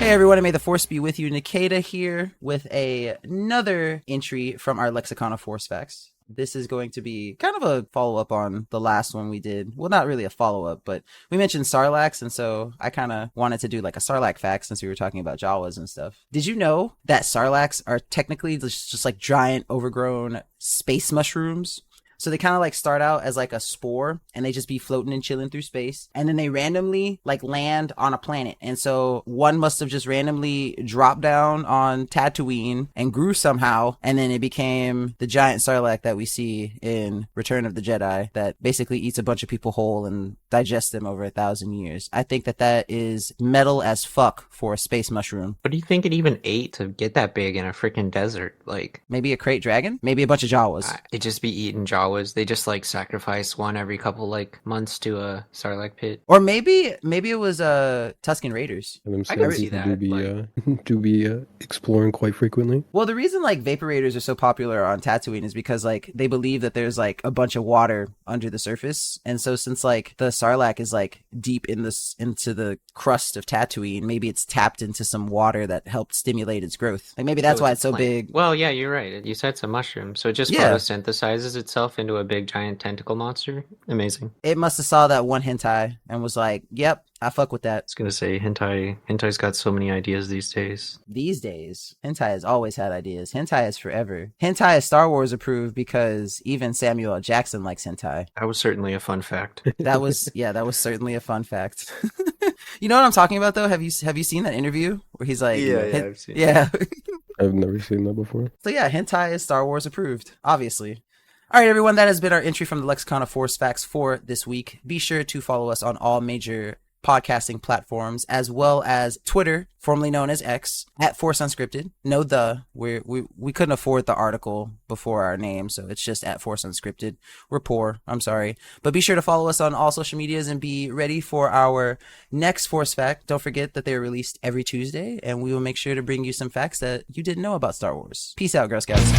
Hey everyone, and may the Force be with you. Nikita here with another entry from our Lexicon of Force Facts. This is going to be kind of a follow-up on the last one we did. Well, not really a follow-up, but we mentioned Sarlaccs, and so I kind of wanted to do like a Sarlacc fact since we were talking about Jawas and stuff. Did you know that Sarlaccs are technically just like giant, overgrown space mushrooms? So they kind of like start out as like a spore and they just be floating and chilling through space. And then they randomly like land on a planet. And so one must have just randomly dropped down on Tatooine and grew somehow. And then it became the giant Sarlacc that we see in Return of the Jedi that basically eats a bunch of people whole and digests them over 1,000 years. I think that is metal as fuck for a space mushroom. What do you think it even ate to get that big in a freaking desert? Like, maybe a crate dragon? Maybe a bunch of Jawas. It'd just be eating Jawas. They just like sacrifice one every couple like months to a Sarlacc pit. Or maybe it was Tusken Raiders. I can see that. Do be exploring quite frequently. Well, the reason like Vapor Raiders are so popular on Tatooine is because like they believe that there's like a bunch of water under the surface, and so since like the Sarlacc is like deep into the crust of Tatooine, maybe it's tapped into some water that helped stimulate its growth. Like maybe that's why it's so big. Well, yeah, you're right. You said it's a mushroom, so it just photosynthesizes itself into a big giant tentacle monster. Amazing. It must have saw that one hentai and was like, "Yep, I fuck with that." I was gonna say hentai's got so many ideas these days. These days, hentai has always had ideas. Hentai is forever. Hentai is Star Wars approved because even Samuel L. Jackson likes hentai. That was certainly a fun fact. That was certainly a fun fact. You know what I'm talking about though? Have you seen that interview where he's like, I've seen it. Yeah. I've never seen that before. So yeah, hentai is Star Wars approved, obviously. All right, everyone, that has been our entry from the Lexicon of Force Facts for this week. Be sure to follow us on all major podcasting platforms, as well as Twitter, formerly known as X, at Force Unscripted. We couldn't afford the article before our name, so it's just at Force Unscripted. We're poor, I'm sorry. But be sure to follow us on all social medias and be ready for our next Force Fact. Don't forget that they're released every Tuesday, and we will make sure to bring you some facts that you didn't know about Star Wars. Peace out, Girl Scouts.